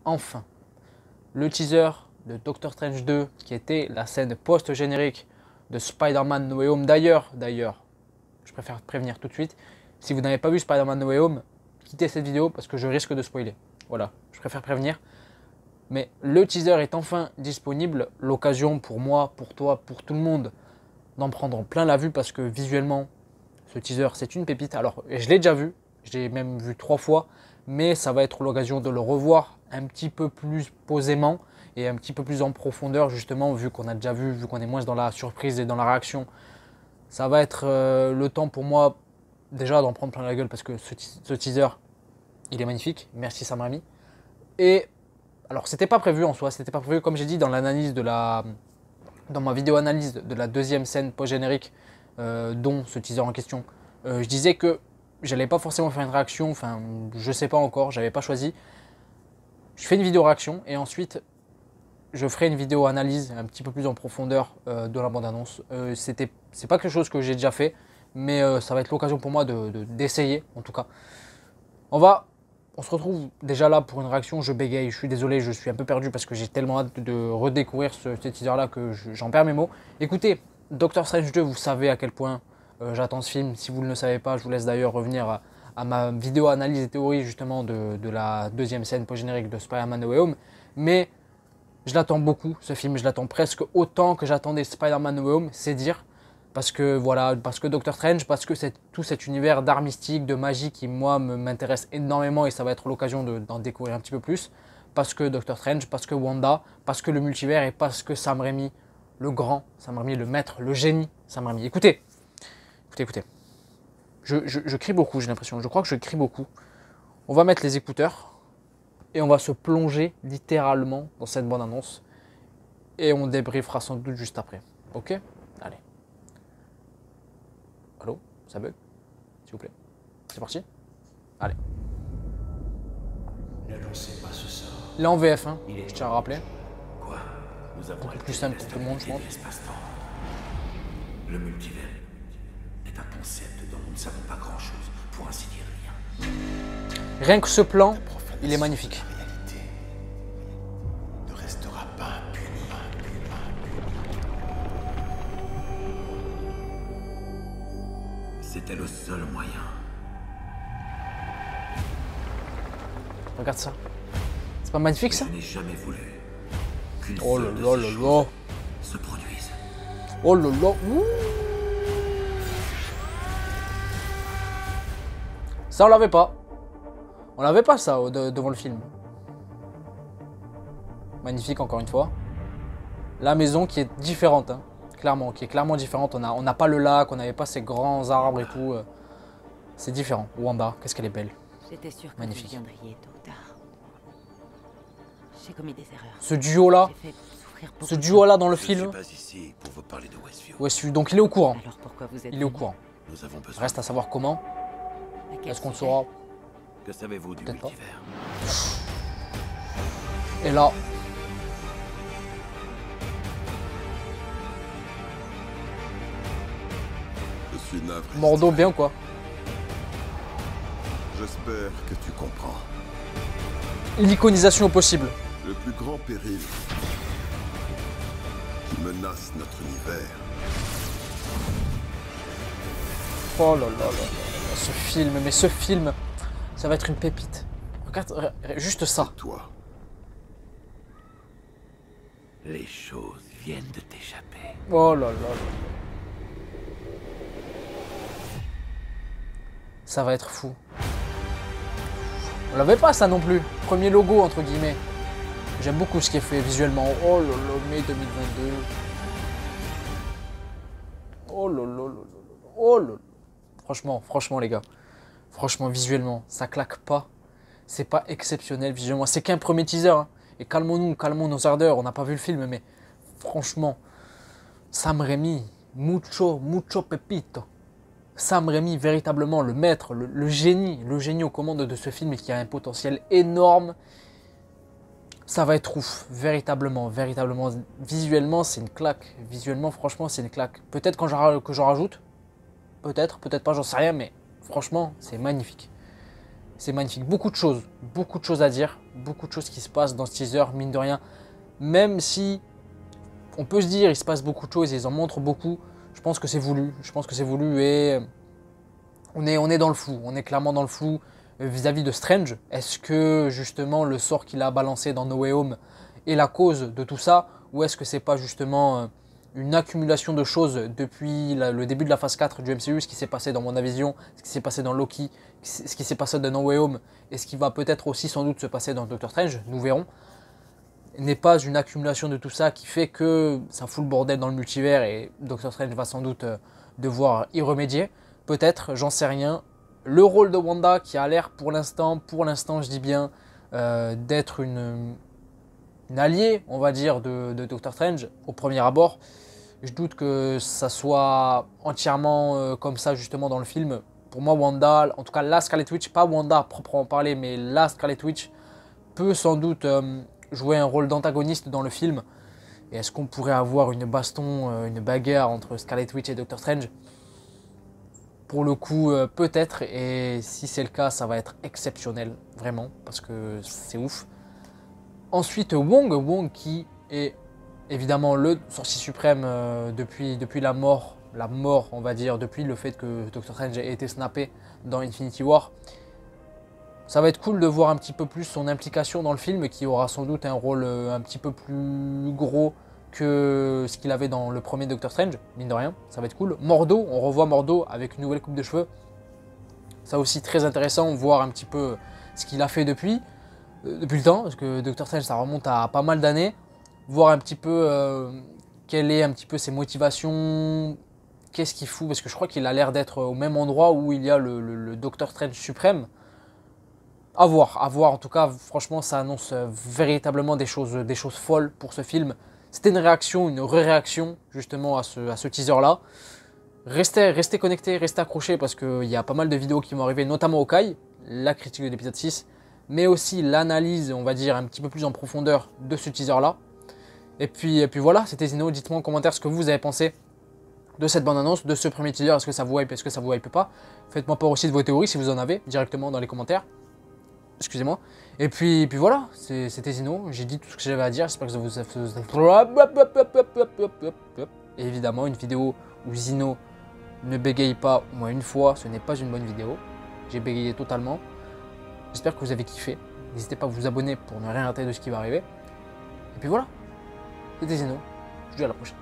enfin, le teaser de Doctor Strange 2, qui était la scène post-générique de Spider-Man No Way Home. D'ailleurs, je préfère prévenir tout de suite, si vous n'avez pas vu Spider-Man No Way Home, quittez cette vidéo parce que je risque de spoiler. Voilà, je préfère prévenir. Mais le teaser est enfin disponible, l'occasion pour moi, pour toi, pour tout le monde, d'en prendre plein la vue parce que visuellement, ce teaser, c'est une pépite. Alors, je l'ai déjà vu, j'ai même vu 3 fois, mais ça va être l'occasion de le revoir un petit peu plus posément et un petit peu plus en profondeur, justement, vu qu'on a déjà vu, vu qu'on est moins dans la surprise et dans la réaction. Ça va être le temps pour moi, déjà, d'en prendre plein la gueule parce que ce teaser, il est magnifique. Merci Sam Raimi. Et alors, c'était pas prévu en soi, c'était pas prévu, comme j'ai dit dans l'analyse dans ma vidéo analyse de la deuxième scène post-générique, dont ce teaser en question, je disais que j'allais pas forcément faire une réaction, enfin, je sais pas encore, j'avais pas choisi. Je fais une vidéo réaction et ensuite, je ferai une vidéo analyse un petit peu plus en profondeur de la bande-annonce. C'est pas quelque chose que j'ai déjà fait, mais ça va être l'occasion pour moi d'essayer, en tout cas. On se retrouve déjà là pour une réaction, je bégaye, je suis désolé, je suis un peu perdu parce que j'ai tellement hâte de redécouvrir ce teaser-là que j'en perds mes mots. Écoutez, Doctor Strange 2, vous savez à quel point j'attends ce film. Si vous ne le savez pas, je vous laisse d'ailleurs revenir à ma vidéo analyse et théorie justement de la deuxième scène post-générique de Spider-Man No Way Home. Mais je l'attends beaucoup, ce film, je l'attends presque autant que j'attendais Spider-Man No Way Home, c'est dire. Parce que voilà, parce que Doctor Strange, parce que c'est tout cet univers d'art mystique, de magie qui moi m'intéresse énormément et ça va être l'occasion d'en découvrir un petit peu plus. Parce que Doctor Strange, parce que Wanda, parce que le multivers et parce que Sam Raimi, le grand Sam Raimi, le maître, le génie Sam Raimi. Écoutez. Je crie beaucoup, j'ai l'impression. Je crois que je crie beaucoup. On va mettre les écouteurs et on va se plonger littéralement dans cette bande-annonce et on débriefera sans doute juste après. Ok ? Allez. Allô ? Ça bug ? S'il vous plaît. C'est parti ? Allez. Ne lancez pas ce sort. Là en VF, hein, je tiens à rappeler. Quoi ? Nous avons Beaucoup plus simple pour tout le monde, je pense. l'espace-temps. Le multivers est un concept dont nous ne savons pas grand-chose, pour ainsi dire rien. Rien que ce plan, il est magnifique. La réalité ne restera pas impunie. C'était le seul moyen. Regarde ça. C'est pas magnifique ça ? Je n'ai jamais voulu qu'une Oh là seule de là ces là choses là. se produise. Oh là là. Ouh. Ça on l'avait pas. On l'avait pas ça devant le film. Magnifique encore une fois. La maison qui est différente, hein, clairement, qui est clairement différente. On n'a pas le lac, on n'avait pas ces grands arbres et tout. C'est différent. Wanda, qu'est-ce qu'elle est belle. J'étais sûre que Magnifique. vous viendriez tôt ou tard. J'ai commis des erreurs. Ce duo-là, J'ai fait souffrir beaucoup ce de duo-là dans le Je ne suis film. pas ici pour vous parler de Westview. Westview, donc il est au courant. gens. Alors pourquoi vous êtes Il est au venu? courant. Nous avons besoin. Reste à savoir comment. À quel Est-ce qu'on le sujet? saura? Que savez-vous du Peut-être pas. multivers? Et là, Je suis navré. Mordo bien ou quoi? J'espère que tu comprends. L'iconisation au possible. Le plus grand péril qui menace notre univers, Oh là là là là, ce film, mais ce film, ça va être une pépite. Regarde, juste ça. c'est toi. Les choses viennent de t'échapper. Oh là là là. Ça va être fou. On l'avait pas ça non plus. Premier logo entre guillemets. J'aime beaucoup ce qui est fait visuellement. Oh là là, mai 2022. Oh là là là là là. Oh là là. Franchement les gars. Franchement visuellement, ça claque pas. C'est pas exceptionnel visuellement. C'est qu'un premier teaser. Hein. Et calmons-nous, calmons nos ardeurs. On n'a pas vu le film, mais franchement, Sam Raimi, mucho pepito. Sam Raimi, véritablement le maître, le génie aux commandes de ce film et qui a un potentiel énorme. Ça va être ouf, véritablement. Visuellement, c'est une claque. Visuellement, franchement, c'est une claque. Peut-être que j'en rajoute. Peut-être pas, j'en sais rien, mais franchement, c'est magnifique. C'est magnifique. Beaucoup de choses à dire. beaucoup de choses qui se passent dans ce teaser, mine de rien. Même si on peut se dire il se passe beaucoup de choses, ils en montrent beaucoup, je pense que c'est voulu. Je pense que c'est voulu et on est dans le flou. On est clairement dans le flou vis-à-vis de Strange. Est-ce que justement le sort qu'il a balancé dans No Way Home est la cause de tout ça? Ou est-ce que c'est pas justement une accumulation de choses depuis le début de la phase 4 du MCU, ce qui s'est passé dans WandaVision, ce qui s'est passé dans Loki, ce qui s'est passé dans No Way Home, et ce qui va peut-être aussi sans doute se passer dans Doctor Strange, nous verrons, n'est pas une accumulation de tout ça qui fait que ça fout le bordel dans le multivers et Doctor Strange va sans doute devoir y remédier. Peut-être, j'en sais rien. Le rôle de Wanda qui a l'air pour l'instant je dis bien, d'être une alliée, on va dire, de Doctor Strange au premier abord. Je doute que ça soit entièrement comme ça justement dans le film. Pour moi, Wanda, en tout cas la Scarlet Witch, pas Wanda à proprement parler, mais la Scarlet Witch peut sans doute jouer un rôle d'antagoniste dans le film. Et est-ce qu'on pourrait avoir une baston, une bagarre entre Scarlet Witch et Doctor Strange? Pour le coup, peut-être, et si c'est le cas, ça va être exceptionnel, vraiment, parce que c'est ouf. Ensuite, Wong qui est évidemment le sorcier suprême depuis la mort, on va dire, depuis le fait que Doctor Strange ait été snappé dans Infinity War. Ça va être cool de voir un petit peu plus son implication dans le film, qui aura sans doute un rôle un petit peu plus gros que ce qu'il avait dans le premier Doctor Strange, mine de rien, ça va être cool. Mordo, on revoit Mordo avec une nouvelle coupe de cheveux. Ça aussi très intéressant, voir un petit peu ce qu'il a fait depuis le temps, parce que Doctor Strange ça remonte à pas mal d'années. Voir un petit peu quelles est un petit peu ses motivations, qu'est-ce qu'il fout, parce que je crois qu'il a l'air d'être au même endroit où il y a le Doctor Strange suprême. À voir, en tout cas, franchement, ça annonce véritablement des choses folles pour ce film. C'était une réaction, une réaction justement à ce teaser-là. Restez connectés, restez accrochés parce qu'il y a pas mal de vidéos qui vont arriver, notamment au Kai, la critique de l'épisode 6, mais aussi l'analyse, on va dire, un petit peu plus en profondeur de ce teaser-là. Et puis voilà, c'était Zino, dites-moi en commentaire ce que vous avez pensé de cette bande-annonce, de ce premier teaser, est-ce que ça vous hype, est-ce que ça vous hype pas. Faites-moi part aussi de vos théories si vous en avez, directement dans les commentaires. Excusez-moi. Et puis voilà, c'était Zino. J'ai dit tout ce que j'avais à dire. J'espère que ça vous a... Et évidemment, une vidéo où Zino ne bégaye pas au moins une fois, ce n'est pas une bonne vidéo. J'ai bégayé totalement. J'espère que vous avez kiffé. N'hésitez pas à vous abonner pour ne rien rater de ce qui va arriver. Et puis voilà, c'était Zino. Je vous dis à la prochaine.